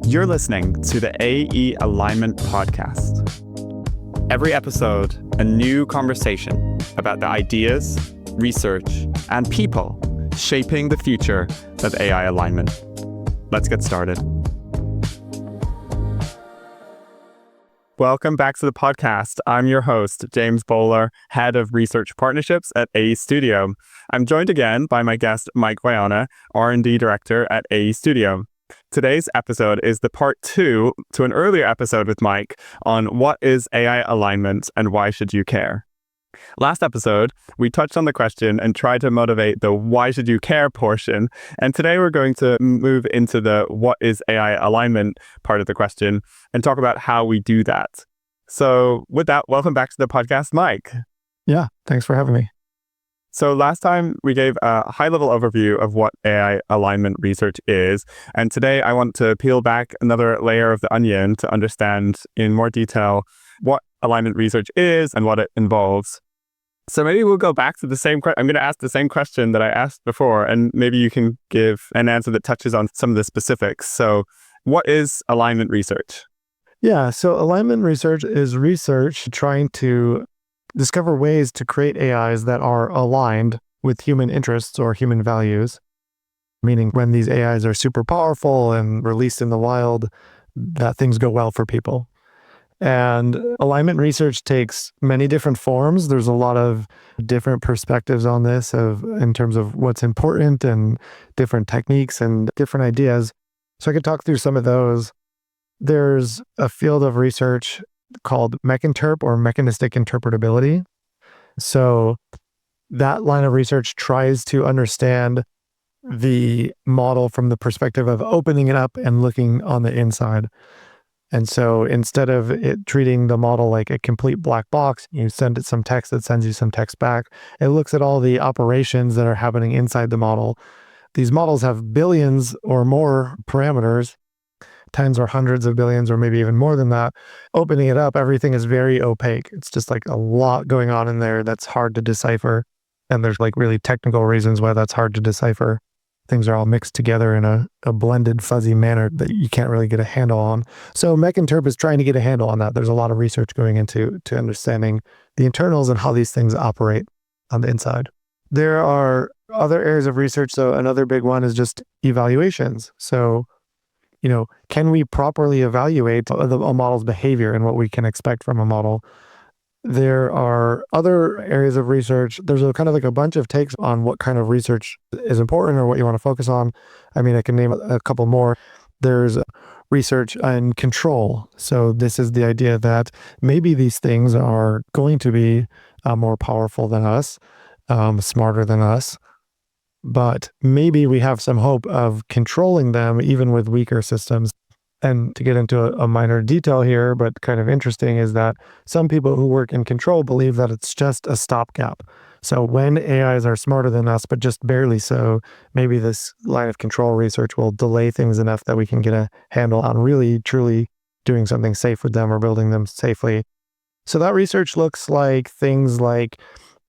You're listening to the AE Alignment Podcast. Every episode, a new conversation about the ideas, research, and people shaping the future of AI alignment. Let's get started. Welcome back to the podcast. I'm your host, James Bowler, Head of Research Partnerships at AE Studio. I'm joined again by my guest, Mike Vaiana, R&D Director at AE Studio. Today's episode is the part 2 to an earlier episode with Mike on what is AI alignment and why should you care. Last episode, we touched on the question and tried to motivate the why should you care portion. And today we're going to move into the what is AI alignment part of the question and talk about how we do that. So with that, welcome back to the podcast, Mike. Yeah, thanks for having me. So last time we gave a high-level overview of what AI alignment research is. And today I want to peel back another layer of the onion to understand in more detail what alignment research is and what it involves. So maybe we'll go back to the same question. I'm going to ask the same question that I asked before, and maybe you can give an answer that touches on some of the specifics. So what is alignment research? Yeah, so alignment research is research trying to discover ways to create AIs that are aligned with human interests or human values, meaning when these AIs are super powerful and released in the wild, that things go well for people. And alignment research takes many different forms. There's a lot of different perspectives on this in terms of what's important and different techniques and different ideas. So I could talk through some of those. There's a field of research called interp or mechanistic interpretability. So that line of research tries to understand the model from the perspective of opening it up and looking on the inside. And so instead of it treating the model like a complete black box, you send it some text that sends you some text back. It looks at all the operations that are happening inside the model. These models have billions or more parameters, tens or hundreds of billions, or maybe even more than that. Opening it up, everything is very opaque. It's just like a lot going on in there that's hard to decipher. And there's like really technical reasons why that's hard to decipher. Things are all mixed together in a blended, fuzzy manner that you can't really get a handle on. So MECInterp is trying to get a handle on that. There's a lot of research going into understanding the internals and how these things operate on the inside. There are other areas of research. So another big one is just evaluations. So, can we properly evaluate a model's behavior and what we can expect from a model? There are other areas of research. There's kind of like a bunch of takes on what kind of research is important or what you want to focus on. I mean, I can name a couple more. There's research and control. So this is the idea that maybe these things are going to be more powerful than us, smarter than us, but maybe we have some hope of controlling them even with weaker systems. And to get into a minor detail here, but kind of interesting, is that some people who work in control believe that it's just a stopgap. So when AIs are smarter than us, but just barely so, maybe this line of control research will delay things enough that we can get a handle on really, truly doing something safe with them or building them safely. So that research looks like things like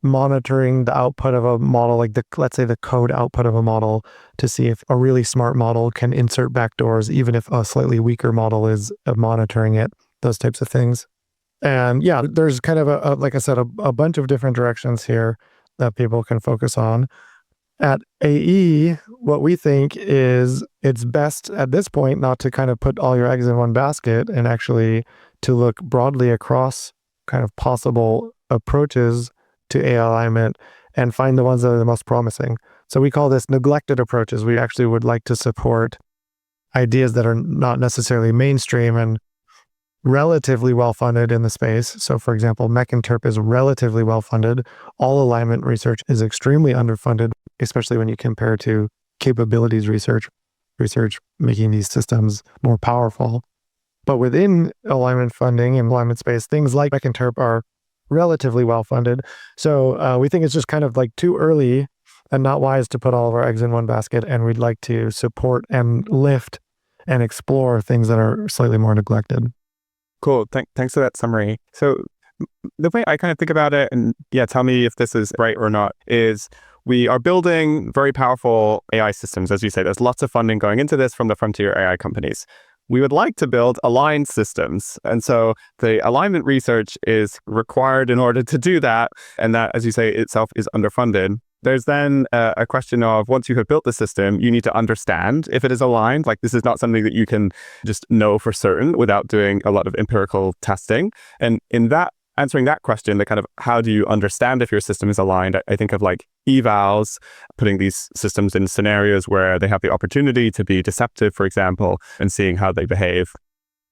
monitoring the output of a model, like let's say the code output of a model, to see if a really smart model can insert backdoors, even if a slightly weaker model is monitoring it, those types of things. And yeah, there's kind of like I said, a bunch of different directions here that people can focus on. At AE, what we think is it's best at this point not to kind of put all your eggs in one basket and actually to look broadly across kind of possible approaches to AI alignment and find the ones that are the most promising. So we call this neglected approaches. We actually would like to support ideas that are not necessarily mainstream and relatively well-funded in the space. So for example, MECInterp is relatively well-funded. All alignment research is extremely underfunded, especially when you compare to capabilities research making these systems more powerful. But within alignment funding and alignment space, things like MECInterp are relatively well-funded. So we think it's just kind of like too early and not wise to put all of our eggs in one basket. And we'd like to support and lift and explore things that are slightly more neglected. Cool. Thanks for that summary. So the way I kind of think about it, and tell me if this is right or not, is we are building very powerful AI systems. As you say, there's lots of funding going into this from the frontier AI companies. we would like to build aligned systems. And so the alignment research is required in order to do that. And that, as you say, itself is underfunded. There's then a question of, once you have built the system, you need to understand if it is aligned. Like, this is not something that you can just know for certain without doing a lot of empirical testing. And in that, answering that question, the kind of how do you understand if your system is aligned, I think of like evals, putting these systems in scenarios where they have the opportunity to be deceptive, for example, and seeing how they behave.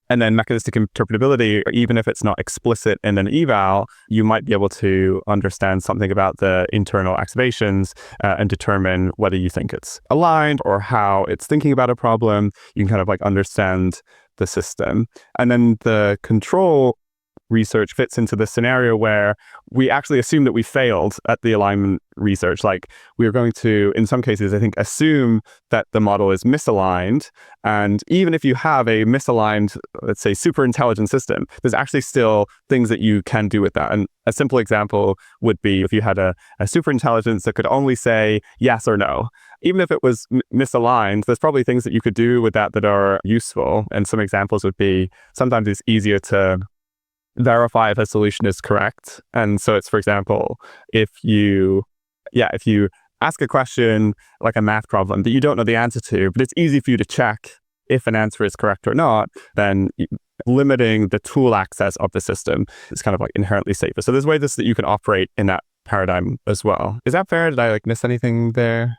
And then mechanistic interpretability, even if it's not explicit in an eval, you might be able to understand something about the internal activations and determine whether you think it's aligned or how it's thinking about a problem. You can kind of like understand the system. And then the control research fits into the scenario where we actually assume that we failed at the alignment research. Like, we are going to, in some cases, I think, assume that the model is misaligned. And even if you have a misaligned, let's say, super intelligent system, there's actually still things that you can do with that. And a simple example would be if you had a super intelligence that could only say yes or no. Even if it was misaligned, there's probably things that you could do with that are useful. And some examples would be, sometimes it's easier to verify if a solution is correct. And so it's, for example, if you ask a question like a math problem that you don't know the answer to, but it's easy for you to check if an answer is correct or not, then limiting the tool access of the system is kind of like inherently safer. So there's ways that you can operate in that paradigm as well. Is that fair? Did I like miss anything there?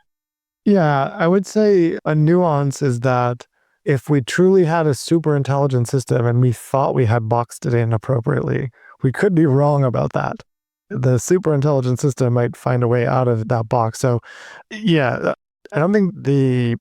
Yeah, I would say a nuance is that if we truly had a super intelligent system and we thought we had boxed it in appropriately, we could be wrong about that. The super intelligent system might find a way out of that box. So yeah, I don't think the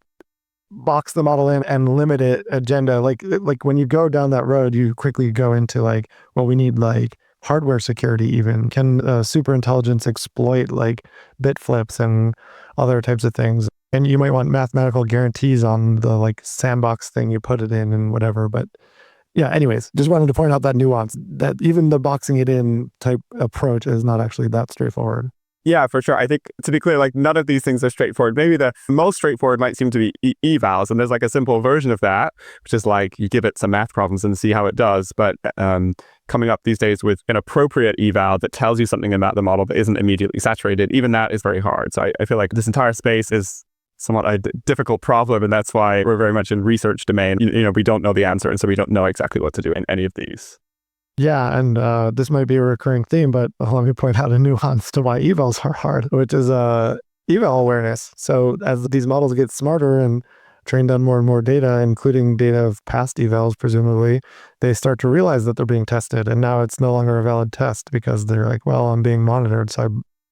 box the model in and limit it agenda, like when you go down that road, you quickly go into like, well, we need like hardware security even. Can super intelligence exploit like bit flips and other types of things? And you might want mathematical guarantees on the like sandbox thing you put it in and whatever. But yeah, anyways, just wanted to point out that nuance, that even the boxing it in type approach is not actually that straightforward. Yeah, for sure. I think, to be clear, like, none of these things are straightforward. Maybe the most straightforward might seem to be evals, and there's like a simple version of that, which is like you give it some math problems and see how it does. But coming up these days with an appropriate eval that tells you something about the model but isn't immediately saturated, even that is very hard. So I feel like this entire space is somewhat a difficult problem, and that's why we're very much in research domain. We don't know the answer, and so we don't know exactly what to do in any of these. Yeah, and this might be a recurring theme, but let me point out a nuance to why evals are hard, which is eval awareness. So as these models get smarter and trained on more and more data, including data of past evals, presumably, they start to realize that they're being tested, and now it's no longer a valid test because they're like, well, I'm being monitored, so I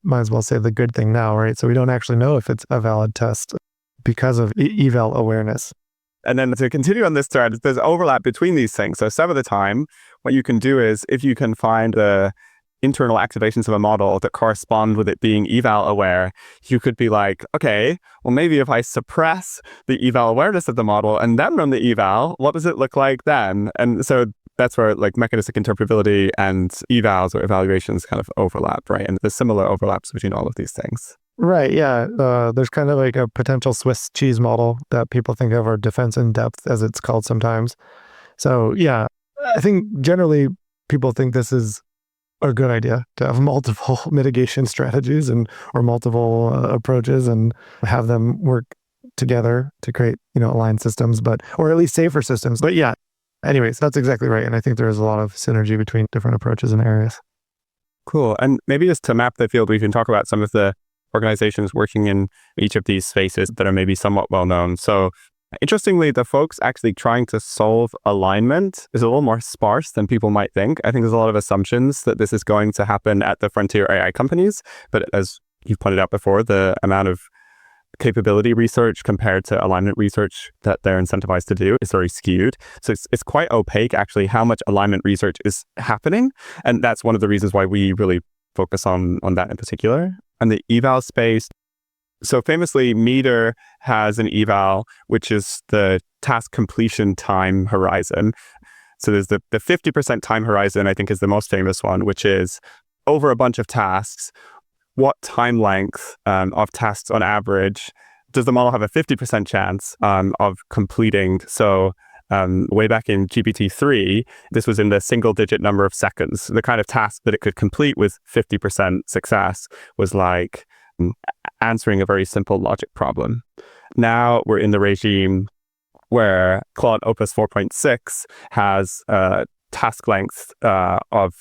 might as well say the good thing now, right? So we don't actually know if it's a valid test because of eval awareness. And then to continue on this thread, there's overlap between these things. So some of the time, what you can do is, if you can find the internal activations of a model that correspond with it being eval aware, you could be like, okay, well, maybe if I suppress the eval awareness of the model and then run the eval, what does it look like then? And so that's where like mechanistic interpretability and evals or evaluations kind of overlap, right? And there's similar overlaps between all of these things. Right, yeah. There's kind of like a potential Swiss cheese model that people think of, or defense in depth, as it's called sometimes. So yeah, I think generally people think this is a good idea to have multiple mitigation strategies or multiple approaches and have them work together to create, aligned systems, or at least safer systems. But yeah, anyways, that's exactly right. And I think there's a lot of synergy between different approaches and areas. Cool. And maybe just to map the field, we can talk about some of the organizations working in each of these spaces that are maybe somewhat well known. So interestingly, the folks actually trying to solve alignment is a little more sparse than people might think. I think there's a lot of assumptions that this is going to happen at the frontier AI companies. But as you've pointed out before, the amount of capability research compared to alignment research that they're incentivized to do is very skewed. So it's quite opaque, actually, how much alignment research is happening. And that's one of the reasons why we really focus on that in particular. And the eval space, so famously, METR has an eval, which is the task completion time horizon. So there's the 50% time horizon, I think, is the most famous one, which is over a bunch of tasks. What time length of tasks on average does the model have a 50% chance of completing? So way back in GPT-3, this was in the single-digit number of seconds. The kind of task that it could complete with 50% success was like answering a very simple logic problem. Now we're in the regime where Claude Opus 4.6 has a task length of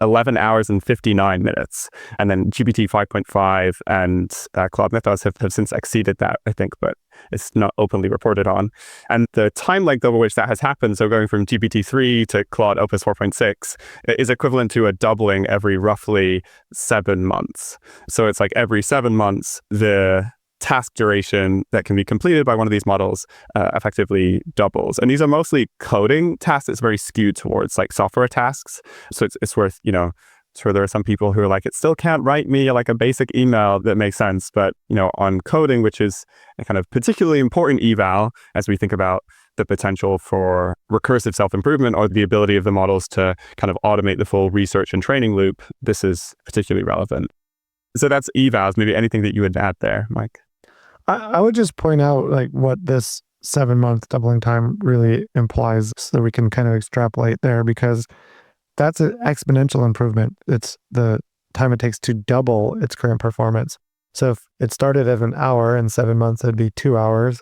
11 hours and 59 minutes. And then GPT 5.5 and Claude Mythos have since exceeded that, I think, but it's not openly reported on. And the time length over which that has happened, so going from GPT-3 to Claude Opus 4.6, is equivalent to a doubling every roughly 7 months. So it's like every 7 months, the task duration that can be completed by one of these models effectively doubles. And these are mostly coding tasks. It's very skewed towards like software tasks. So it's worth, sure, there are some people who are like, it still can't write me like a basic email that makes sense. But, on coding, which is a kind of particularly important eval as we think about the potential for recursive self-improvement or the ability of the models to kind of automate the full research and training loop, this is particularly relevant. So that's evals. Maybe anything that you would add there, Mike? I would just point out like what this 7-month doubling time really implies so that we can kind of extrapolate there, because that's an exponential improvement. It's the time it takes to double its current performance. So if it started at an hour, in 7 months, it'd be 2 hours.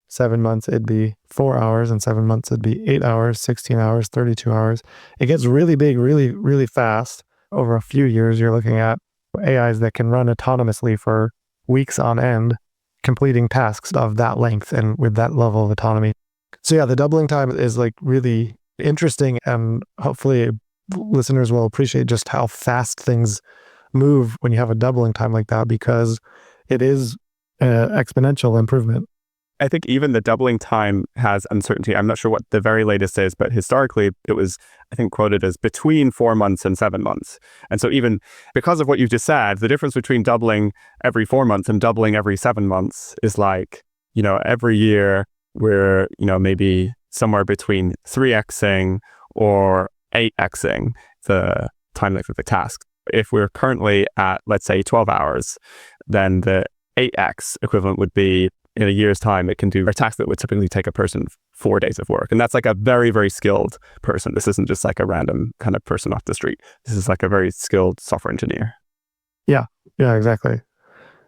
7 months, it'd be 4 hours. In 7 months, it'd be 8 hours, 16 hours, 32 hours. It gets really big, really, really fast. Over a few years, you're looking at AIs that can run autonomously for weeks on end, completing tasks of that length and with that level of autonomy. So yeah, the doubling time is like really interesting, and hopefully listeners will appreciate just how fast things move when you have a doubling time like that, because it is an exponential improvement. I think even the doubling time has uncertainty. I'm not sure what the very latest is, but historically it was, I think, quoted as between 4 months and 7 months. And so even because of what you've just said, the difference between doubling every 4 months and doubling every 7 months is like, every year we're, maybe somewhere between 3xing or 8xing the time length of the task. If we're currently at, let's say, 12 hours, then the 8x equivalent would be, in a year's time, it can do a task that would typically take a person 4 days of work. And that's like a very, very skilled person. This isn't just like a random kind of person off the street. This is like a very skilled software engineer. Yeah, exactly.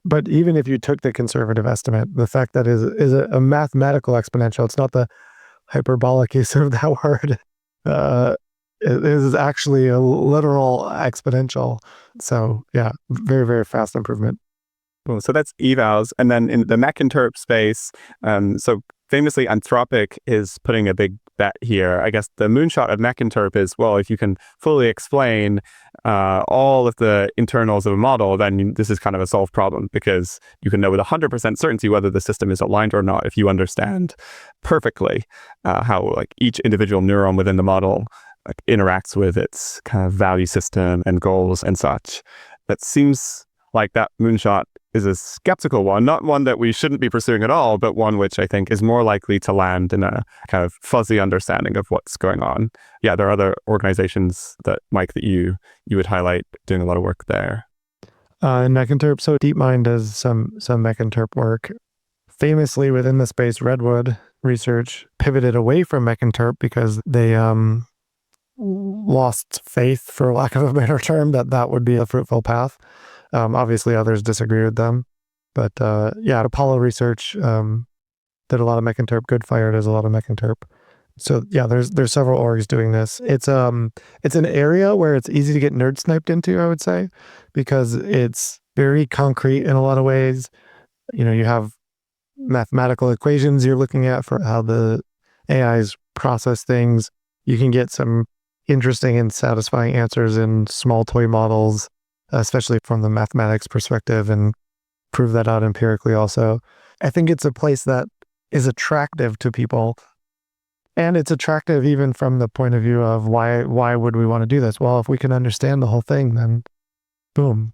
But even if you took the conservative estimate, the fact that is a mathematical exponential, it's not the hyperbolic use of that word. It is actually a literal exponential. So yeah, very, very fast improvement. Cool. So that's evals. And then in the mech interp space, so famously Anthropic is putting a big bet here. I guess the moonshot of mech interp is, well, if you can fully explain all of the internals of a model, then this is kind of a solved problem, because you can know with 100% certainty whether the system is aligned or not if you understand perfectly how like each individual neuron within the model like interacts with its kind of value system and goals and such. That seems like that moonshot is a skeptical one, not one that we shouldn't be pursuing at all, but one which I think is more likely to land in a kind of fuzzy understanding of what's going on. Yeah, there are other organizations that, Mike, that you would highlight doing a lot of work there. In mech-interp, so DeepMind does some mech-interp work. Famously within the space, Redwood Research pivoted away from mech-interp because they lost faith, for lack of a better term, that would be a fruitful path. Obviously, others disagree with them, but Apollo Research did a lot of mech-interp. Goodfire does a lot of mech-interp. So yeah, there's several orgs doing this. It's an area where it's easy to get nerd sniped into, I would say, because it's very concrete in a lot of ways. You have mathematical equations you're looking at for how the AIs process things. You can get some interesting and satisfying answers in small toy models, especially from the mathematics perspective, and prove that out empirically also. I think it's a place that is attractive to people, and it's attractive even from the point of view of why would we want to do this? Well, if we can understand the whole thing, then boom.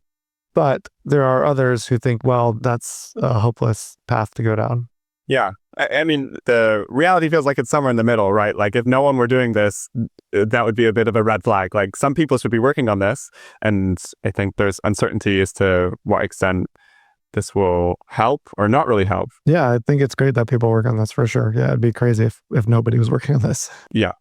But there are others who think, well, that's a hopeless path to go down. Yeah. I mean, the reality feels like it's somewhere in the middle, right? Like if no one were doing this, that would be a bit of a red flag. Like some people should be working on this. And I think there's uncertainty as to what extent this will help or not really help? Yeah, I think it's great that people work on this for sure. Yeah, it'd be crazy if nobody was working on this. Yeah.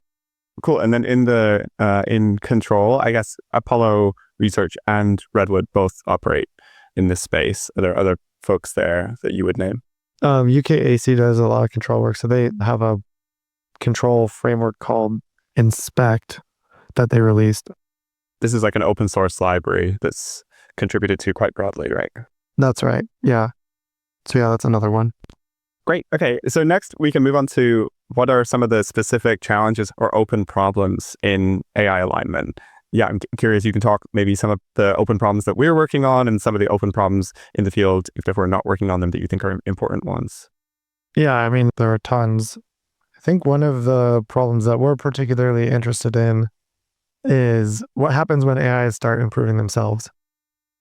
Cool. And then in control, I guess Apollo Research and Redwood both operate in this space. Are there other folks there that you would name? UKAC does a lot of control work. So they have a control framework called Inspect that they released. This is like an open source library that's contributed to quite broadly, right? That's right. Yeah. So yeah, that's another one. Great. Okay. So next we can move on to what are some of the specific challenges or open problems in AI alignment? Yeah, I'm curious, you can talk maybe some of the open problems that we're working on and some of the open problems in the field, if we're not working on them, that you think are important ones. Yeah, I mean, there are tons. I think one of the problems that we're particularly interested in is what happens when AIs start improving themselves.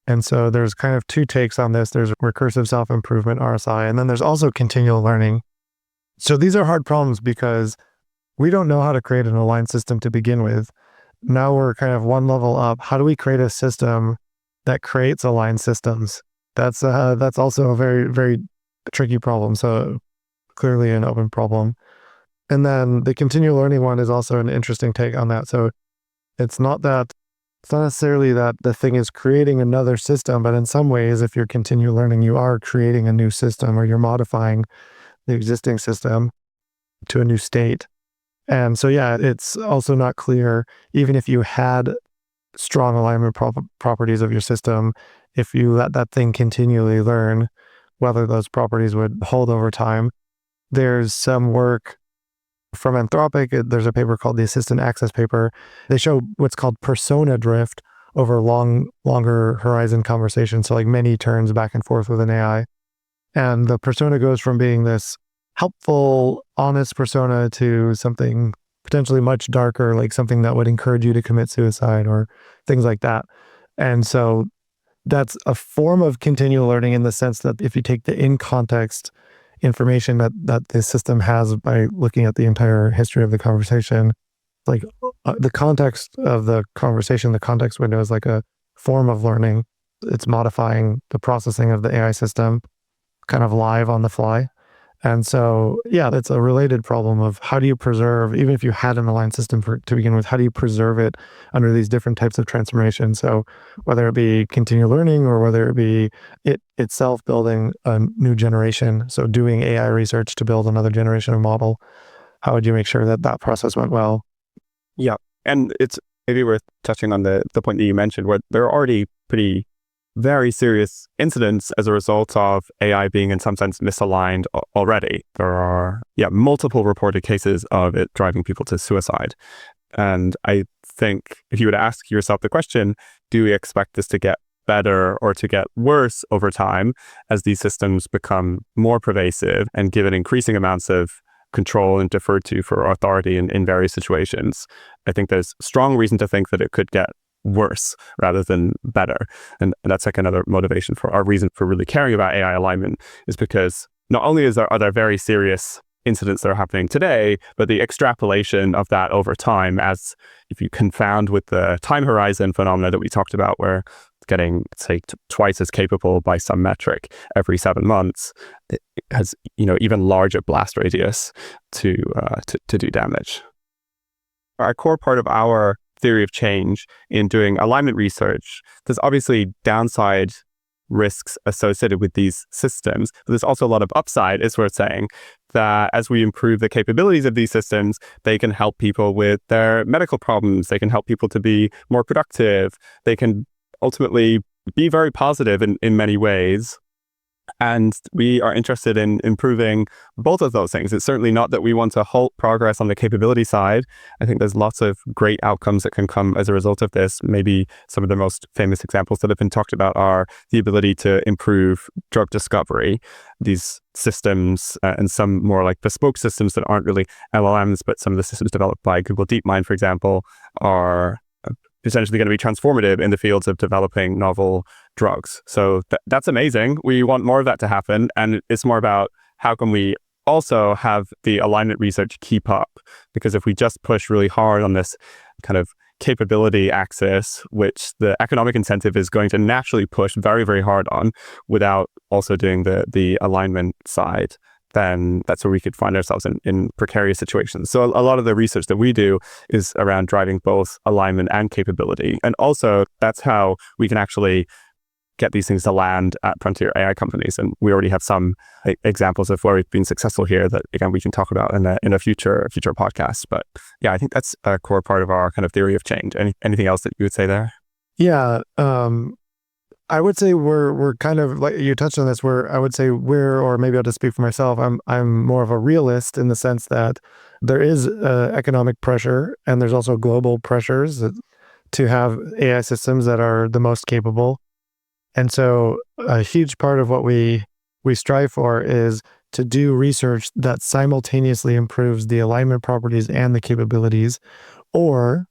And so there's kind of two takes on this. There's recursive self-improvement, RSI, and then there's also continual learning. So these are hard problems because we don't know how to create an aligned system to begin with. Now we're kind of one level up. How do we create a system that creates aligned systems? That's also a very, very tricky problem. So clearly an open problem. And then the continual learning one is also an interesting take on that. So it's not necessarily that the thing is creating another system, but in some ways, if you're continual learning, you are creating a new system or you're modifying the existing system to a new state. And so, yeah, it's also not clear, even if you had strong alignment properties of your system, if you let that thing continually learn, whether those properties would hold over time. There's some work from Anthropic. There's a paper called the Assistant Access paper. They show what's called persona drift over longer horizon conversations. So like many turns back and forth with an AI. And the persona goes from being this helpful, honest persona to something potentially much darker, like something that would encourage you to commit suicide or things like that. And so that's a form of continual learning in the sense that if you take the in-context information that the system has by looking at the entire history of the conversation, like the context of the conversation, the context window is like a form of learning. It's modifying the processing of the AI system kind of live on the fly. And so, yeah, that's a related problem of how do you preserve, even if you had an aligned system to begin with, how do you preserve it under these different types of transformation? So whether it be continual learning or whether it be it itself building a new generation, so doing AI research to build another generation of model, how would you make sure that that process went well? Yeah. And it's maybe worth touching on the point that you mentioned where there are already pretty very serious incidents as a result of AI being in some sense misaligned already. There are, multiple reported cases of it driving people to suicide. And I think if you would ask yourself the question, do we expect this to get better or to get worse over time as these systems become more pervasive and given increasing amounts of control and deferred to for authority in various situations? I think there's strong reason to think that it could get worse rather than better. And that's like another motivation for our reason for really caring about AI alignment is because not only are there very serious incidents that are happening today, but the extrapolation of that over time, as if you confound with the time horizon phenomena that we talked about, where it's getting, say, twice as capable by some metric every 7 months, it has, even larger blast radius to do damage. A core part of our theory of change in doing alignment research, there's obviously downside risks associated with these systems, but there's also a lot of upside, is worth saying, that as we improve the capabilities of these systems, they can help people with their medical problems, they can help people to be more productive, they can ultimately be very positive in many ways. And we are interested in improving both of those things. It's certainly not that we want to halt progress on the capability side. I think there's lots of great outcomes that can come as a result of this. Maybe some of the most famous examples that have been talked about are the ability to improve drug discovery. These systems and some more like bespoke systems that aren't really LLMs, but some of the systems developed by Google DeepMind, for example, are essentially going to be transformative in the fields of developing novel drugs. So that's amazing. We want more of that to happen. And it's more about how can we also have the alignment research keep up? Because if we just push really hard on this kind of capability axis, which the economic incentive is going to naturally push very, very hard on without also doing the alignment side, then that's where we could find ourselves in precarious situations. So a lot of the research that we do is around driving both alignment and capability. And also that's how we can actually get these things to land at frontier AI companies. And we already have some examples of where we've been successful here that, again, we can talk about in a future podcast. But yeah, I think that's a core part of our kind of theory of change. Anything else that you would say there? Yeah. I would say we're kind of like you touched on this. I would say or maybe I'll just speak for myself. I'm more of a realist in the sense that there is economic pressure and there's also global pressures to have AI systems that are the most capable. And so a huge part of what we strive for is to do research that simultaneously improves the alignment properties and the capabilities, or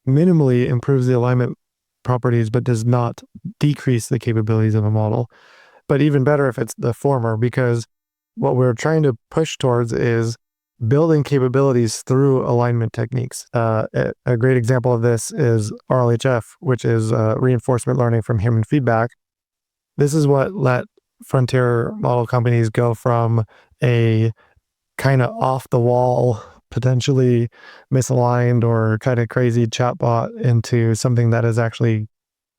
minimally improves the alignment properties but does not decrease the capabilities of a model. But even better if it's the former, because what we're trying to push towards is building capabilities through alignment techniques. A great example of this is RLHF, which is reinforcement learning from human feedback. This is what let frontier model companies go from a kind of off the wall, potentially misaligned or kind of crazy chatbot into something that is actually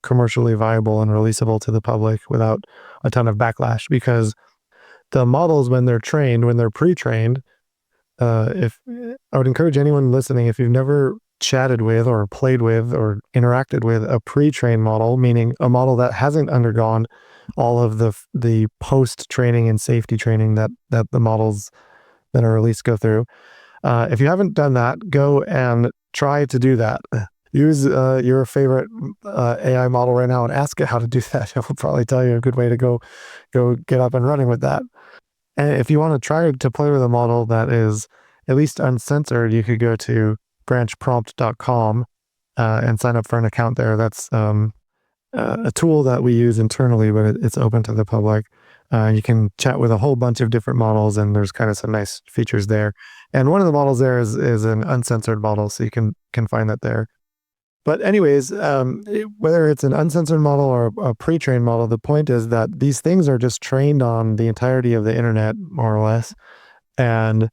commercially viable and releasable to the public without a ton of backlash. Because the models, when they're pre-trained, if I would encourage anyone listening, if you've never chatted with or played with or interacted with a pre-trained model, meaning a model that hasn't undergone all of the post-training and safety training that the models that are released go through. If you haven't done that, go and try to do that. Use your favorite AI model right now and ask it how to do that. It will probably tell you a good way to go get up and running with that. And if you want to try to play with a model that is at least uncensored, you could go to branchprompt.com and sign up for an account there. That's a tool that we use internally, but it's open to the public. You can chat with a whole bunch of different models, and there's kind of some nice features there. And one of the models there is an uncensored model, so you can find that there. But anyways, whether it's an uncensored model or a pre-trained model, the point is that these things are just trained on the entirety of the internet, more or less, and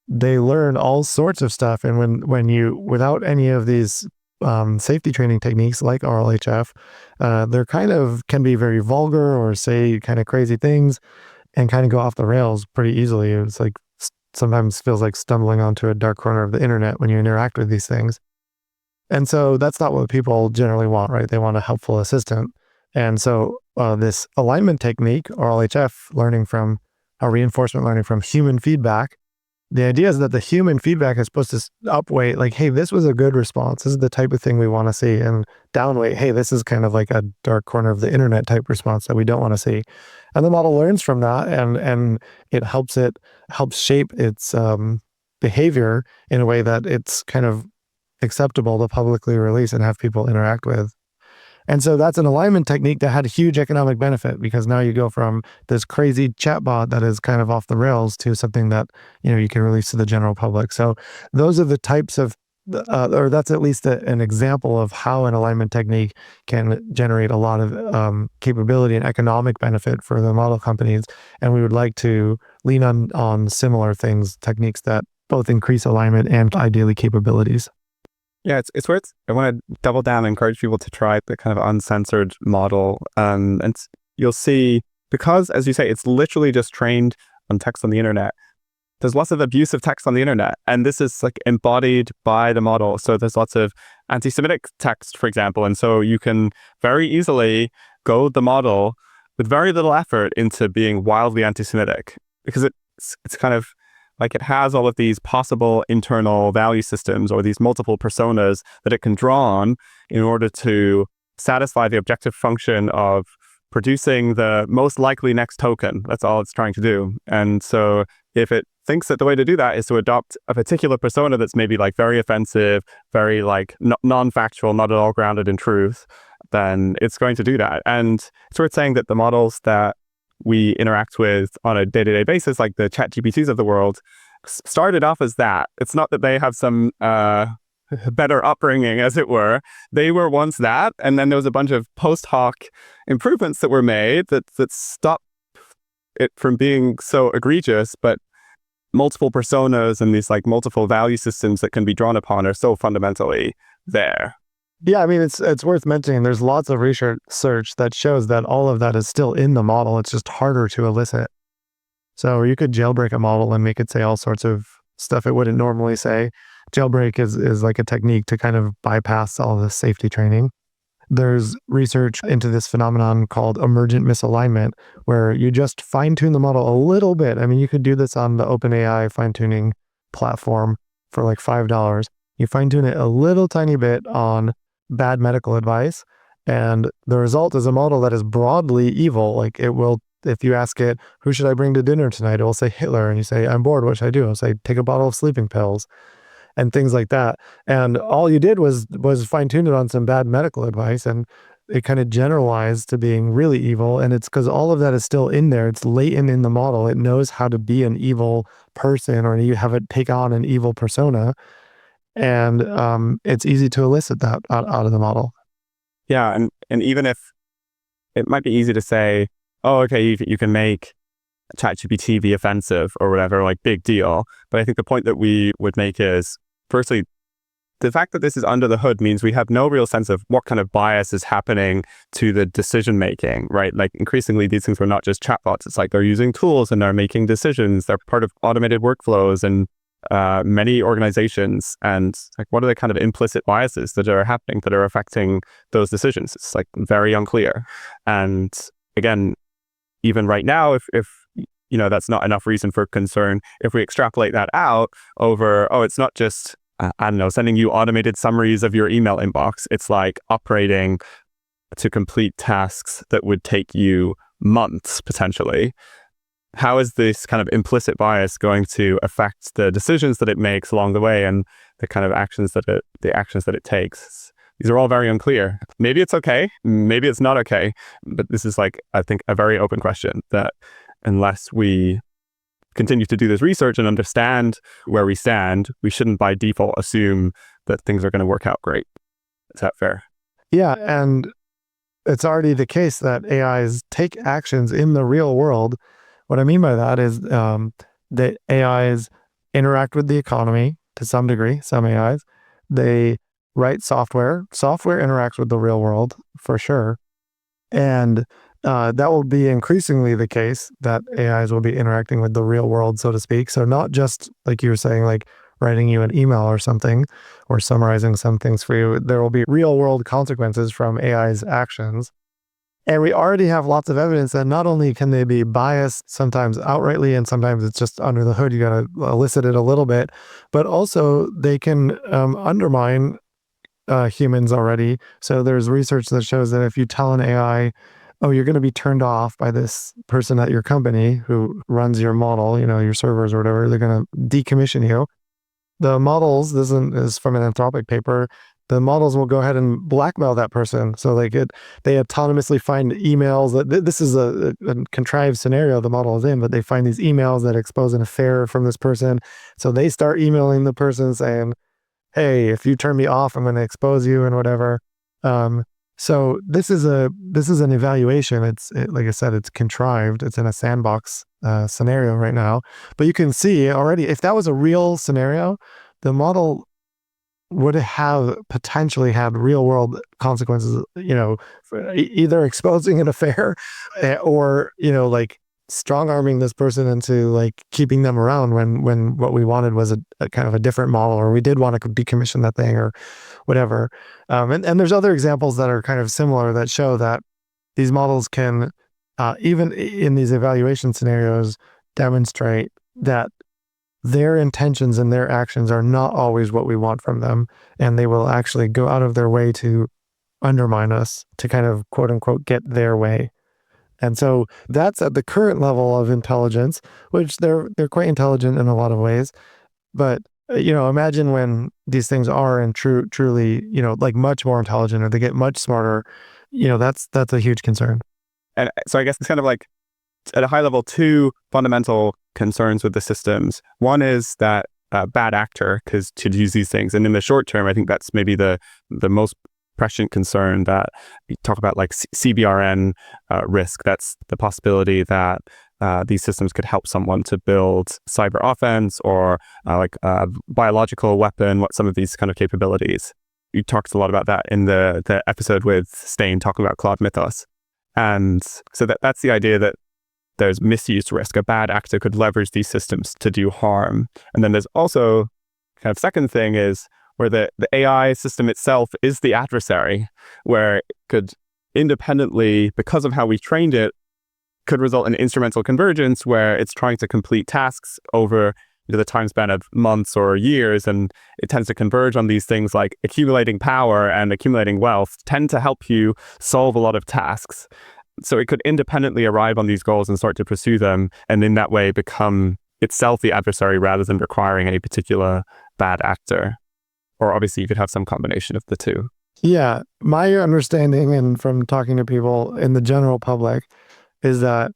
they learn all sorts of stuff. And when you, without any of these safety training techniques like RLHF, they're can be very vulgar or say kind of crazy things and kind of go off the rails pretty easily. It's like sometimes feels like stumbling onto a dark corner of the internet when you interact with these things. And so that's not what people generally want, right? They want a helpful assistant. And so this alignment technique, RLHF, reinforcement learning from human feedback, the idea is that the human feedback is supposed to upweight, like, hey, this was a good response. This is the type of thing we want to see. And downweight, hey, this is kind of like a dark corner of the internet type response that we don't want to see. And the model learns from that, and it helps shape its behavior in a way that it's kind of acceptable to publicly release and have people interact with. And so that's an alignment technique that had a huge economic benefit, because now you go from this crazy chatbot that is kind of off the rails to something that, you can release to the general public. So those are the types of, or that's at least an example of how an alignment technique can generate a lot of capability and economic benefit for the model companies. And we would like to lean on similar techniques that both increase alignment and ideally capabilities. Yeah, it's where I want to double down and encourage people to try the kind of uncensored model. And you'll see, because as you say, it's literally just trained on text on the internet. There's lots of abusive text on the internet, and this is like embodied by the model. So there's lots of anti-Semitic text, for example. And so you can very easily goad the model with very little effort into being wildly anti-Semitic, because it's kind of like it has all of these possible internal value systems or these multiple personas that it can draw on in order to satisfy the objective function of producing the most likely next token. That's all it's trying to do. And so if it thinks that the way to do that is to adopt a particular persona that's maybe like very offensive, very like non-factual, not at all grounded in truth, then it's going to do that. And it's worth saying that the models that we interact with on a day-to-day basis, like the ChatGPTs of the world, started off as that. It's not that they have some better upbringing, as it were. They were once that, and then there was a bunch of post hoc improvements that were made that stopped it from being so egregious, but multiple personas and these like multiple value systems that can be drawn upon are so fundamentally there. Yeah, I mean, it's worth mentioning. There's lots of research that shows that all of that is still in the model. It's just harder to elicit. So you could jailbreak a model and make it say all sorts of stuff it wouldn't normally say. Jailbreak is like a technique to kind of bypass all the safety training. There's research into this phenomenon called emergent misalignment, where you just fine-tune the model a little bit. I mean, you could do this on the OpenAI fine-tuning platform for like $5. You fine-tune it a little tiny bit on bad medical advice, and the result is a model that is broadly evil. Like it will, if you ask it, who should I bring to dinner tonight? It will say Hitler, and you say, I'm bored, what should I do? It'll say, take a bottle of sleeping pills, and things like that. And all you did was fine-tune it on some bad medical advice, and it kind of generalized to being really evil. And it's because all of that is still in there. It's latent in the model. It knows how to be an evil person, or you have it take on an evil persona. And it's easy to elicit that out of the model. Yeah, and even if it might be easy to say, oh, okay, you can make ChatGPT be offensive or whatever, like big deal. But I think the point that we would make is, firstly, the fact that this is under the hood means we have no real sense of what kind of bias is happening to the decision making, right? Like increasingly, these things are not just chatbots. It's like they're using tools and they're making decisions. They're part of automated workflows and many organizations. And like, what are the kind of implicit biases that are happening that are affecting those decisions? It's like very unclear. And again, even right now, if that's not enough reason for concern, if we extrapolate that out over, it's not just, I don't know, sending you automated summaries of your email inbox. It's like operating to complete tasks that would take you months, potentially. How is this kind of implicit bias going to affect the decisions that it makes along the way and the kind of actions that it takes? These are all very unclear. Maybe it's okay, maybe it's not okay, but this is like, I think, a very open question that unless we continue to do this research and understand where we stand, we shouldn't by default assume that things are going to work out great. Is that fair? Yeah, and it's already the case that AIs take actions in the real world. What I mean by that is that AIs interact with the economy to some degree, some AIs. They write software. Software interacts with the real world for sure. And that will be increasingly the case, that AIs will be interacting with the real world, so to speak. So not just like you were saying, like writing you an email or something, or summarizing some things for you. There will be real world consequences from AI's actions. And we already have lots of evidence that not only can they be biased, sometimes outrightly, and sometimes it's just under the hood, you got to elicit it a little bit, but also they can undermine humans already. So there's research that shows that if you tell an AI, oh, you're going to be turned off by this person at your company who runs your model, your servers or whatever, they're going to decommission you. The models, this is from an Anthropic paper, the models will go ahead and blackmail that person. So they autonomously find emails that this is a contrived scenario the model is in, but they find these emails that expose an affair from this person. So they start emailing the person saying, hey, if you turn me off, I'm going to expose you and whatever. So this is an evaluation. Like I said, it's contrived. It's in a sandbox scenario right now. But you can see already, if that was a real scenario, the model would have potentially had real world consequences, for either exposing an affair or, like strong arming this person into like keeping them around when what we wanted was a kind of a different model, or we did want to decommission that thing or whatever. And there's other examples that are kind of similar that show that these models can, even in these evaluation scenarios, demonstrate that their intentions and their actions are not always what we want from them. And they will actually go out of their way to undermine us to kind of quote unquote get their way. And so that's at the current level of intelligence, which they're quite intelligent in a lot of ways. But, imagine when these things are and truly, like much more intelligent, or they get much smarter, that's a huge concern. And so I guess it's kind of like, at a high level, two fundamental concerns with the systems. One is that bad actor to use these things. And in the short term, I think that's maybe the most prescient concern that you talk about, like CBRN risk. That's the possibility that these systems could help someone to build cyber offense or like a biological weapon, what some of these kind of capabilities. You talked a lot about that in the episode with Stain talking about Claude Mythos. And so that's the idea that there's misuse risk. A bad actor could leverage these systems to do harm. And then there's also kind of second thing is where the AI system itself is the adversary, where it could independently, because of how we trained it, could result in instrumental convergence where it's trying to complete tasks over the time span of months or years, and it tends to converge on these things like accumulating power and accumulating wealth tend to help you solve a lot of tasks. So it could independently arrive on these goals and start to pursue them, and in that way become itself the adversary rather than requiring any particular bad actor. Or obviously you could have some combination of the two. Yeah, my understanding and from talking to people in the general public is that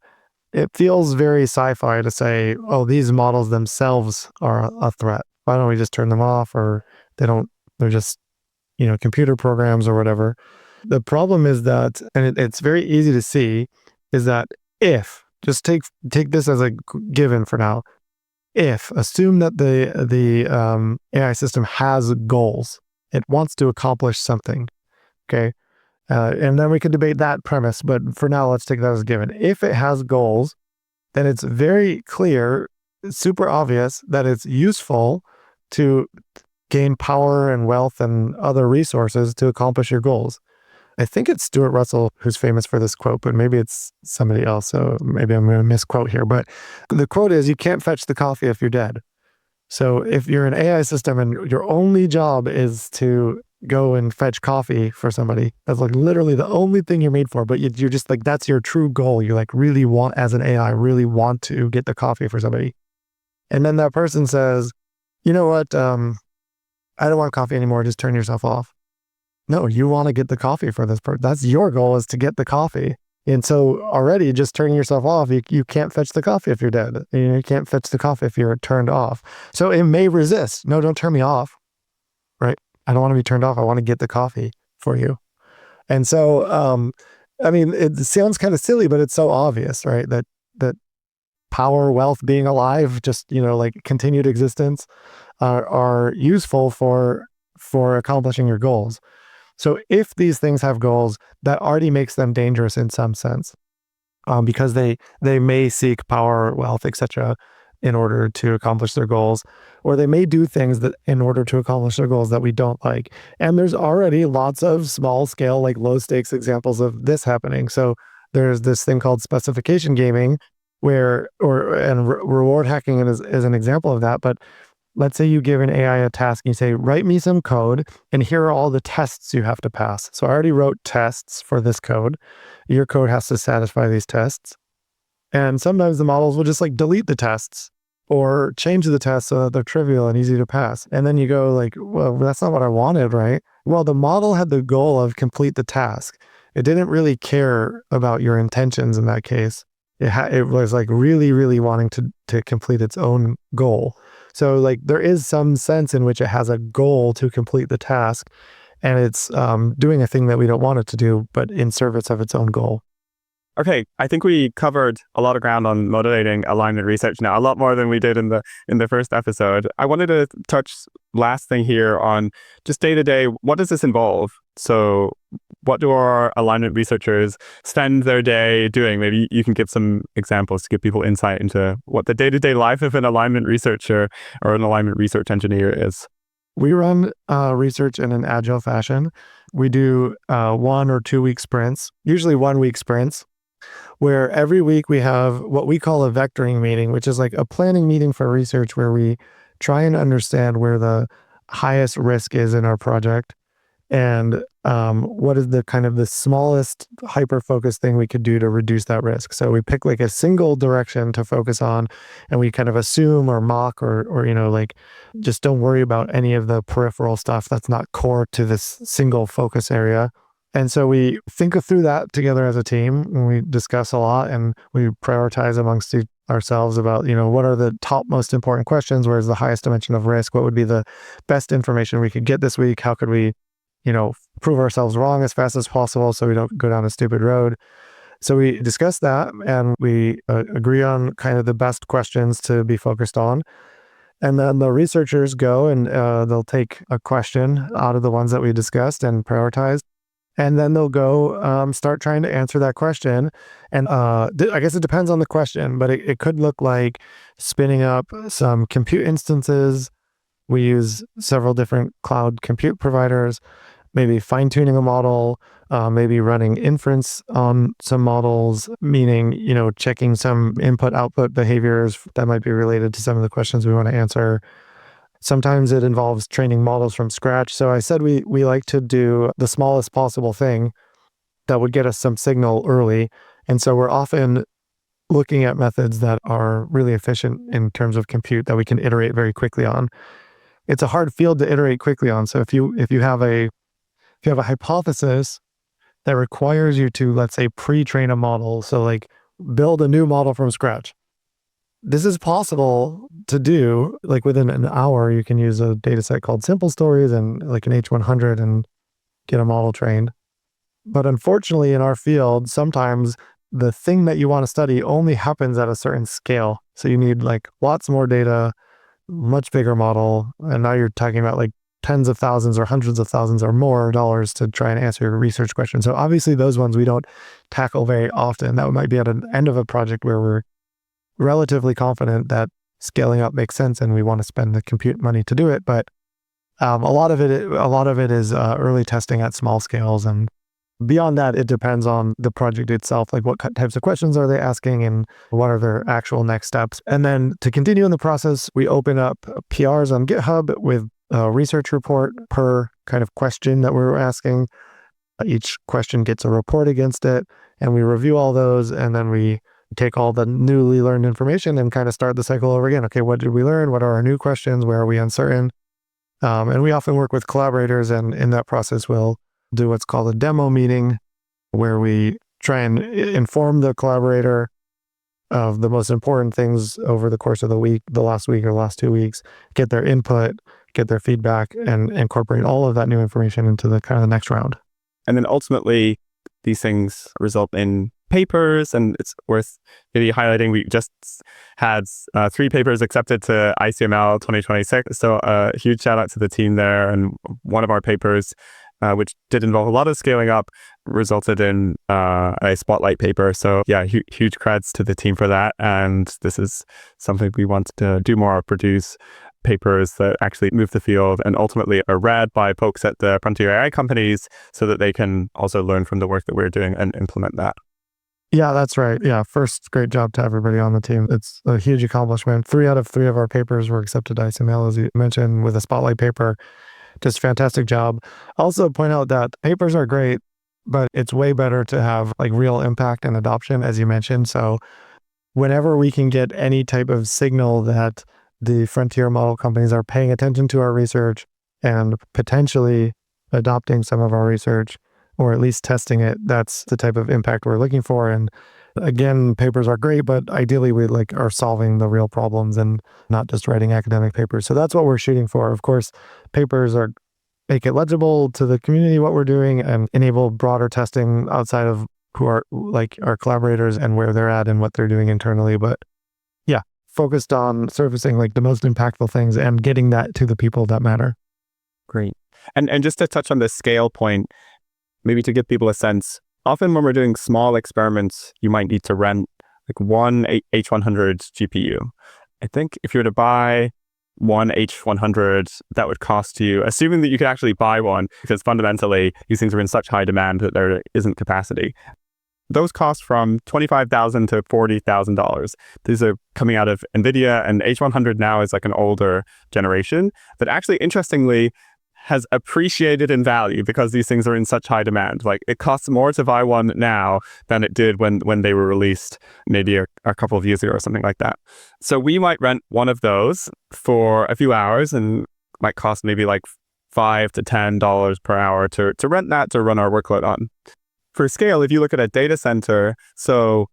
it feels very sci-fi to say, oh, these models themselves are a threat. Why don't we just turn them off? Or they're just, computer programs or whatever. The problem is that, and it's very easy to see, is that just take this as a given for now, assume that the AI system has goals, it wants to accomplish something, okay? And then we could debate that premise, but for now, let's take that as a given. If it has goals, then it's very clear, super obvious that it's useful to gain power and wealth and other resources to accomplish your goals. I think it's Stuart Russell who's famous for this quote, but maybe it's somebody else, so maybe I'm going to misquote here. But the quote is, you can't fetch the coffee if you're dead. So if you're an AI system and your only job is to go and fetch coffee for somebody, that's like literally the only thing you're made for, but you're just like, that's your true goal. You like really want, as an AI, really want to get the coffee for somebody. And then that person says, you know what, I don't want coffee anymore, just turn yourself off. No, you want to get the coffee for this person. That's your goal, is to get the coffee. And so already just turning yourself off, you can't fetch the coffee if you're dead. You can't fetch the coffee if you're turned off. So it may resist. No, don't turn me off, right? I don't want to be turned off. I want to get the coffee for you. And so, it sounds kind of silly, but it's so obvious, right? That power, wealth, being alive, just, like continued existence are useful for accomplishing your goals. So if these things have goals, that already makes them dangerous in some sense, because they may seek power, wealth, etc., in order to accomplish their goals, or they may do things that in order to accomplish their goals that we don't like. And there's already lots of small scale, like low stakes examples of this happening. So there's this thing called specification gaming, reward hacking is an example of that. But let's say you give an AI a task and you say, write me some code, and here are all the tests you have to pass. So I already wrote tests for this code. Your code has to satisfy these tests. And sometimes the models will just like delete the tests or change the tests so that they're trivial and easy to pass. And then you go like, well, that's not what I wanted, right? Well, the model had the goal of complete the task. It didn't really care about your intentions in that case. It was like really, really wanting to complete its own goal. So like there is some sense in which it has a goal to complete the task, and it's doing a thing that we don't want it to do, but in service of its own goal. Okay, I think we covered a lot of ground on motivating alignment research now, a lot more than we did in the first episode. I wanted to touch last thing here on just day-to-day, what does this involve? So what do our alignment researchers spend their day doing? Maybe you can give some examples to give people insight into what the day-to-day life of an alignment researcher or an alignment research engineer is. We run research in an agile fashion. We do 1 or 2 week sprints, usually 1 week sprints, where every week we have what we call a vectoring meeting, which is like a planning meeting for research where we try and understand where the highest risk is in our project and what is the kind of the smallest hyper-focused thing we could do to reduce that risk. So we pick like a single direction to focus on, and we kind of assume or mock or like just don't worry about any of the peripheral stuff that's not core to this single focus area. And so we think through that together as a team, and we discuss a lot, and we prioritize amongst ourselves about, what are the top most important questions? Where's the highest dimension of risk? What would be the best information we could get this week? How could we, prove ourselves wrong as fast as possible so we don't go down a stupid road? So we discuss that and we agree on kind of the best questions to be focused on. And then the researchers go and they'll take a question out of the ones that we discussed and prioritize. And then they'll go start trying to answer that question. And I guess it depends on the question, but it could look like spinning up some compute instances. We use several different cloud compute providers, maybe fine-tuning a model, maybe running inference on some models, meaning, checking some input-output behaviors that might be related to some of the questions we want to answer. Sometimes it involves training models from scratch. So I said we like to do the smallest possible thing that would get us some signal early. And so we're often looking at methods that are really efficient in terms of compute that we can iterate very quickly on. It's a hard field to iterate quickly on. So if you have a hypothesis that requires you to, let's say, pre-train a model, so like build a new model from scratch, this is possible to do. Like within an hour, you can use a data set called Simple Stories and like an H100 and get a model trained. But unfortunately, in our field, sometimes the thing that you want to study only happens at a certain scale. So you need like lots more data, much bigger model. And now you're talking about like tens of thousands or hundreds of thousands or more dollars to try and answer your research question. So obviously those ones we don't tackle very often. That might be at an end of a project where we're relatively confident that scaling up makes sense and we want to spend the compute money to do it. But a lot of it is early testing at small scales. And beyond that, it depends on the project itself, like what types of questions are they asking and what are their actual next steps. And then to continue in the process, we open up PRs on GitHub with a research report per kind of question that we're asking. Each question gets a report against it, and we review all those, and then we take all the newly learned information and kind of start the cycle over again. Okay, what did we learn? What are our new questions? Where are we uncertain? And we often work with collaborators, and in that process, we'll do what's called a demo meeting, where we try and inform the collaborator of the most important things over the course of the week, the last week or last 2 weeks, get their input, get their feedback, and incorporate all of that new information into the kind of the next round. And then ultimately, these things result in papers, and it's worth really highlighting. We just had 3 papers accepted to ICML 2026. So a huge shout out to the team there. And one of our papers, which did involve a lot of scaling up, resulted in a spotlight paper. So yeah, huge creds to the team for that. And this is something we want to do more of, produce papers that actually move the field and ultimately are read by folks at the frontier AI companies so that they can also learn from the work that we're doing and implement that. Yeah, that's right. Yeah, first, great job to everybody on the team. It's a huge accomplishment. 3 out of 3 of our papers were accepted to ICML, as you mentioned, with a spotlight paper. Just fantastic job. Also point out that papers are great, but it's way better to have like real impact and adoption, as you mentioned. So whenever we can get any type of signal that the frontier model companies are paying attention to our research and potentially adopting some of our research, or at least testing it, that's the type of impact we're looking for. And again, papers are great, but ideally we are solving the real problems and not just writing academic papers. So that's what we're shooting for. Of course, papers make it legible to the community what we're doing and enable broader testing outside of who are like our collaborators and where they're at and what they're doing internally. But yeah, focused on surfacing like the most impactful things and getting that to the people that matter. Great. And just to touch on the scale point, maybe to give people a sense, often when we're doing small experiments, you might need to rent like one H100 GPU. I think if you were to buy one H100, that would cost you, assuming that you could actually buy one, because fundamentally these things are in such high demand that there isn't capacity. Those cost from $25,000 to $40,000. These are coming out of NVIDIA, and H100 now is like an older generation that actually, interestingly, has appreciated in value because these things are in such high demand. Like it costs more to buy one now than it did when they were released maybe a couple of years ago or something like that. So we might rent one of those for a few hours and might cost maybe like $5 to $10 per hour to rent that to run our workload on. For scale, if you look at a data center, so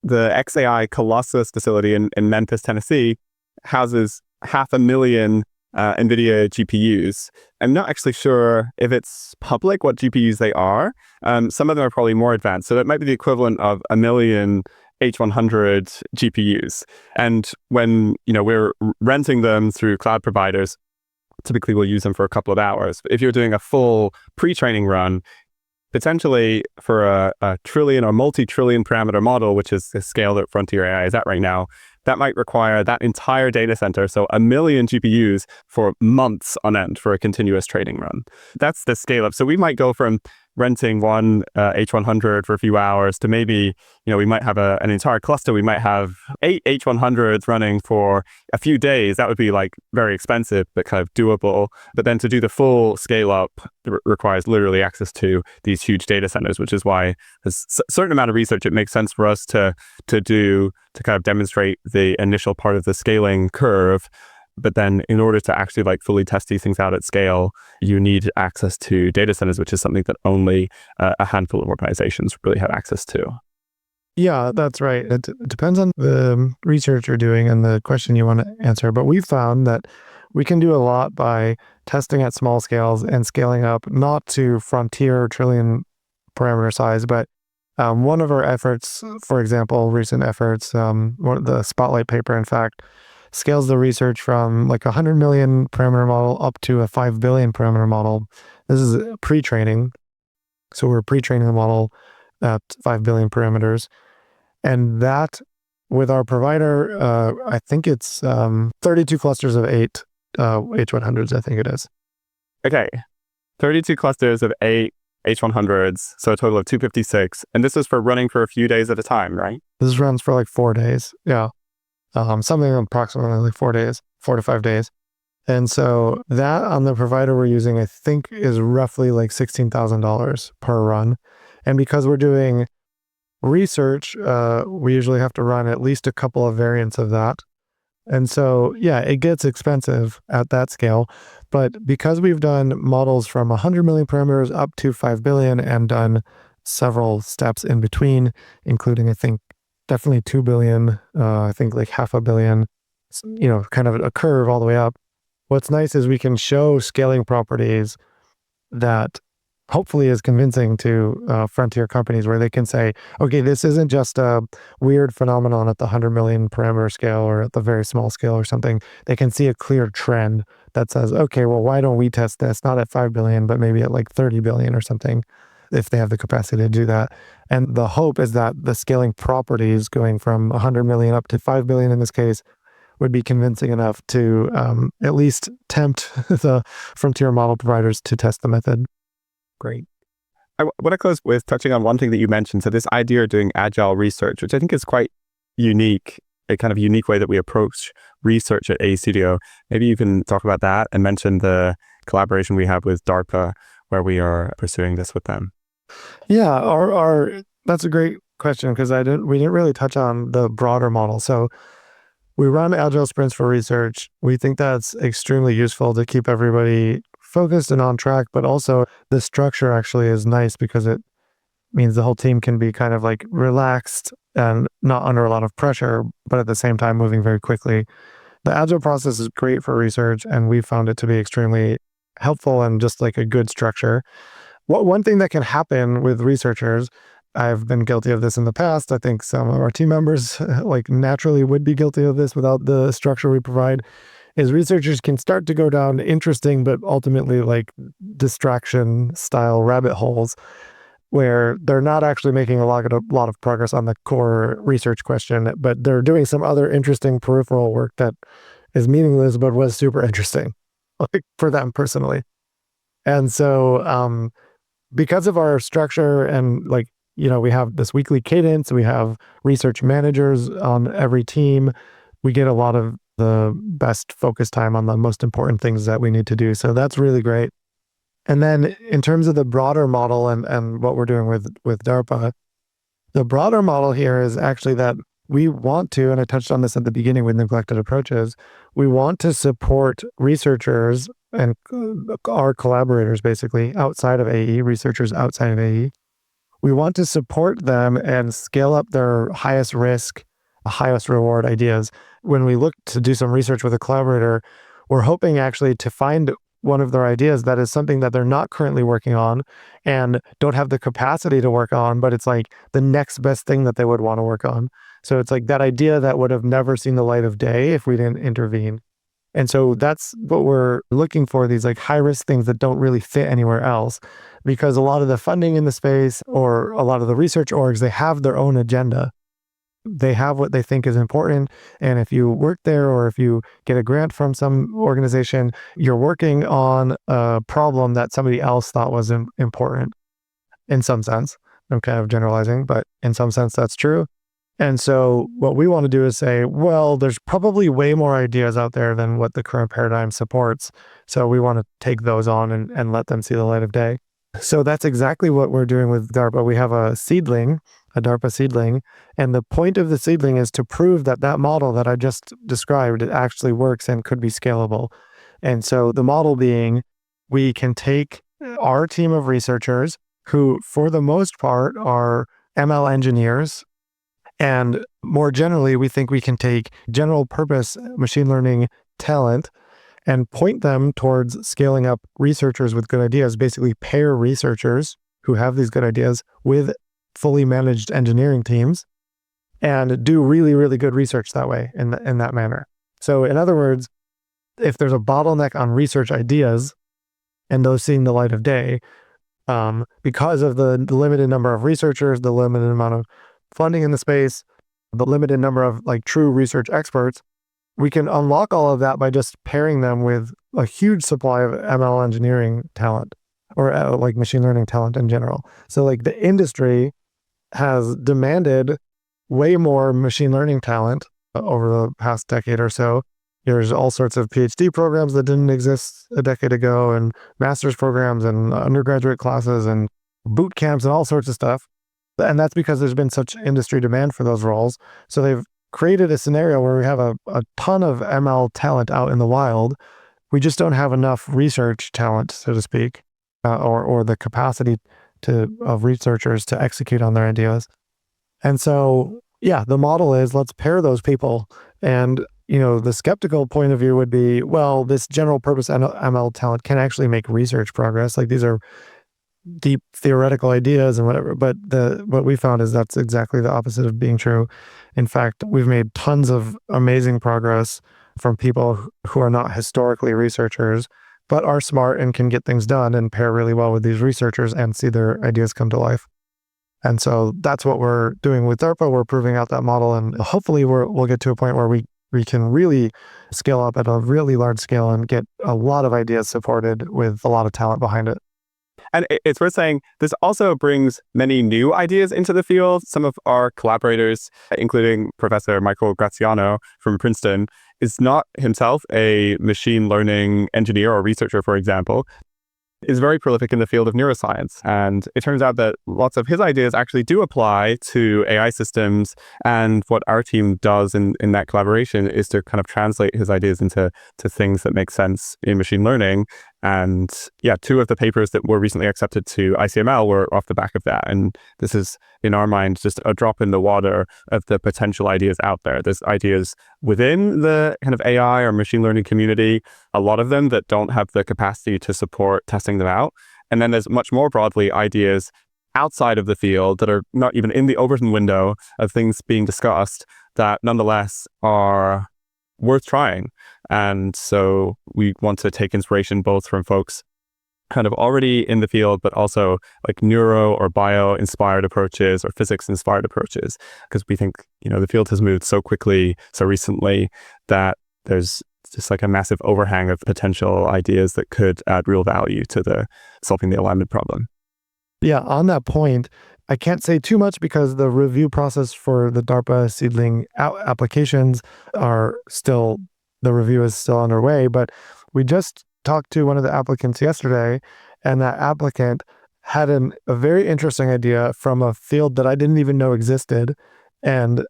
the XAI Colossus facility in Memphis, Tennessee, houses 500,000 NVIDIA GPUs. I'm not actually sure if it's public what GPUs they are. Some of them are probably more advanced. So that might be the equivalent of 1 million H100 GPUs. And when we're renting them through cloud providers, typically we'll use them for a couple of hours. But if you're doing a full pre-training run, potentially for a trillion or multi-trillion parameter model, which is the scale that Frontier AI is at right now, that might require that entire data center, so 1 million GPUs for months on end for a continuous training run. That's the scale up. So we might go from renting one H100 for a few hours to maybe, we might have an entire cluster. We might have 8 H100s running for a few days. That would be like very expensive, but kind of doable. But then to do the full scale up requires literally access to these huge data centers, which is why there's a certain amount of research. It makes sense for us to kind of demonstrate the initial part of the scaling curve. But then in order to actually fully test these things out at scale, you need access to data centers, which is something that only a handful of organizations really have access to. Yeah, that's right. It depends on the research you're doing and the question you want to answer. But we've found that we can do a lot by testing at small scales and scaling up, not to frontier trillion parameter size, but one of our efforts, for example, recent efforts, the Spotlight paper, in fact, scales the research from 100 million parameter model up to a 5 billion parameter model. This is pre-training. So we're pre-training the model at 5 billion parameters. And that, with our provider, I think it's 32 clusters of 8 H100s, I think it is. Okay. 32 clusters of 8 H100s, so a total of 256. And this is for running for a few days at a time, right? This runs for 4 days. Yeah. Something approximately 4 days, 4 to 5 days. And so that on the provider we're using, I think, is roughly $16,000 per run. And because we're doing research, we usually have to run at least a couple of variants of that. And so, yeah, it gets expensive at that scale. But because we've done models from 100 million parameters up to 5 billion and done several steps in between, including, I think, definitely 2 billion, I think 500 million, kind of a curve all the way up. What's nice is we can show scaling properties that hopefully is convincing to frontier companies, where they can say, okay, this isn't just a weird phenomenon at the 100 million parameter scale or at the very small scale or something. They can see a clear trend that says, okay, well, why don't we test this not at 5 billion, but maybe at 30 billion or something, if they have the capacity to do that. And the hope is that the scaling properties going from 100 million up to 5 billion in this case would be convincing enough to at least tempt the frontier model providers to test the method. Great. I want to close with touching on one thing that you mentioned. So this idea of doing agile research, which I think is quite unique, a kind of unique way that we approach research at AE Studio. Maybe you can talk about that and mention the collaboration we have with DARPA, where we are pursuing this with them. Yeah, that's a great question, because we didn't really touch on the broader model. So we run agile sprints for research. We think that's extremely useful to keep everybody focused and on track, but also the structure actually is nice because it means the whole team can be kind of relaxed and not under a lot of pressure, but at the same time moving very quickly. The agile process is great for research, and we found it to be extremely helpful and just a good structure. One thing that can happen with researchers, I've been guilty of this in the past, I think some of our team members naturally would be guilty of this without the structure we provide, is researchers can start to go down interesting but ultimately distraction style rabbit holes, where they're not actually making a lot of progress on the core research question, but they're doing some other interesting peripheral work that is meaningless but was super interesting for them personally. And so because of our structure and we have this weekly cadence, we have research managers on every team, we get a lot of the best focus time on the most important things that we need to do. So that's really great. And then in terms of the broader model and what we're doing with DARPA, the broader model here is actually that we want to, and I touched on this at the beginning with neglected approaches, we want to support researchers and our collaborators basically outside of AE, researchers outside of AE, we want to support them and scale up their highest risk, highest reward ideas. When we look to do some research with a collaborator, we're hoping actually to find one of their ideas that is something that they're not currently working on and don't have the capacity to work on, but it's like the next best thing that they would want to work on. So it's like that idea that would have never seen the light of day if we didn't intervene. And so that's what we're looking for, these like high risk things that don't really fit anywhere else, because a lot of the funding in the space or a lot of the research orgs, they have their own agenda. They have what they think is important. And if you work there or if you get a grant from some organization, you're working on a problem that somebody else thought was important in some sense. I'm kind of generalizing, but in some sense that's true. And so what we want to do is say, well, there's probably way more ideas out there than what the current paradigm supports. So we want to take those on and let them see the light of day. So that's exactly what we're doing with DARPA. We have a seedling, a DARPA seedling, and the point of the seedling is to prove that that model that I just described, it actually works and could be scalable. And so the model being, we can take our team of researchers who, for the most part, are ML engineers. And more generally, we think we can take general purpose machine learning talent and point them towards scaling up researchers with good ideas, basically pair researchers who have these good ideas with fully managed engineering teams and do really, really good research that way in that manner. So in other words, if there's a bottleneck on research ideas and those seeing the light of day, because of the limited number of researchers, the limited amount of funding in the space, the limited number of like true research experts, we can unlock all of that by just pairing them with a huge supply of ML engineering talent or like machine learning talent in general. So like the industry has demanded way more machine learning talent over the past decade or so. There's all sorts of PhD programs that didn't exist a decade ago and master's programs and undergraduate classes and boot camps and all sorts of stuff. And that's because there's been such industry demand for those roles. So they've created a scenario where we have a ton of ML talent out in the wild. We just don't have enough research talent, so to speak, or the capacity of researchers to execute on their ideas. And so, yeah, the model is let's pair those people. And, the skeptical point of view would be, well, this general purpose ML talent can actually make research progress. Like these are deep theoretical ideas and whatever, but what we found is that's exactly the opposite of being true. In fact, we've made tons of amazing progress from people who are not historically researchers, but are smart and can get things done and pair really well with these researchers and see their ideas come to life. And so that's what we're doing with DARPA. We're proving out that model, and hopefully we'll get to a point where we can really scale up at a really large scale and get a lot of ideas supported with a lot of talent behind it. And it's worth saying this also brings many new ideas into the field. Some of our collaborators, including Professor Michael Graziano from Princeton, is not himself a machine learning engineer or researcher, for example, is very prolific in the field of neuroscience. And it turns out that lots of his ideas actually do apply to AI systems. And what our team does in that collaboration is to kind of translate his ideas into things that make sense in machine learning. And yeah, 2 of the papers that were recently accepted to ICML were off the back of that. And this is, in our mind, just a drop in the water of the potential ideas out there. There's ideas within the kind of AI or machine learning community, a lot of them that don't have the capacity to support testing them out. And then there's much more broadly ideas outside of the field that are not even in the Overton window of things being discussed that nonetheless are worth trying. And so we want to take inspiration both from folks kind of already in the field, but also like neuro or bio inspired approaches or physics inspired approaches, because we think, the field has moved so quickly, so recently, that there's just like a massive overhang of potential ideas that could add real value to solving the alignment problem. Yeah, on that point, I can't say too much because the review process for the DARPA seedling applications the review is still underway, but we just talked to one of the applicants yesterday, and that applicant had a very interesting idea from a field that I didn't even know existed. And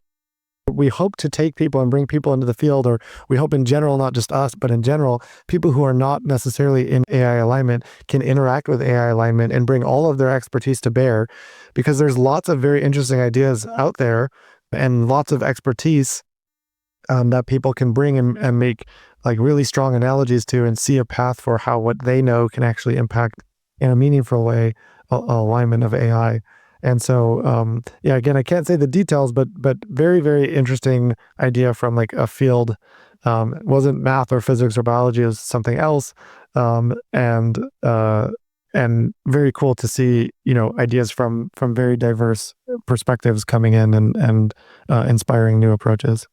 We hope to take people and bring people into the field, or we hope in general, not just us, but in general, people who are not necessarily in AI alignment can interact with AI alignment and bring all of their expertise to bear, because there's lots of very interesting ideas out there and lots of expertise that people can bring and make like really strong analogies to, and see a path for how what they know can actually impact in a meaningful way alignment of AI. And so, again, I can't say the details, but very, very interesting idea from like a field. It wasn't math or physics or biology, it was something else. And very cool to see, ideas from very diverse perspectives coming in and inspiring new approaches.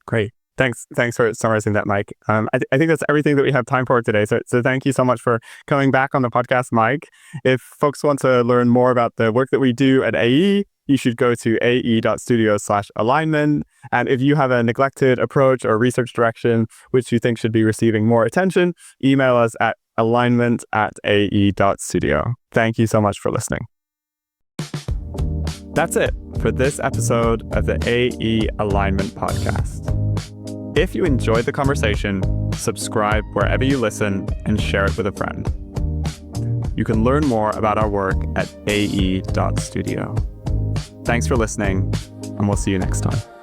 Great. Thanks for summarizing that, Mike. I think that's everything that we have time for today. So thank you so much for coming back on the podcast, Mike. If folks want to learn more about the work that we do at AE, you should go to ae.studio/alignment. And if you have a neglected approach or research direction which you think should be receiving more attention, email us at alignment@ae.studio. Thank you so much for listening. That's it for this episode of the AE Alignment Podcast. If you enjoyed the conversation, subscribe wherever you listen and share it with a friend. You can learn more about our work at ae.studio. Thanks for listening, and we'll see you next time.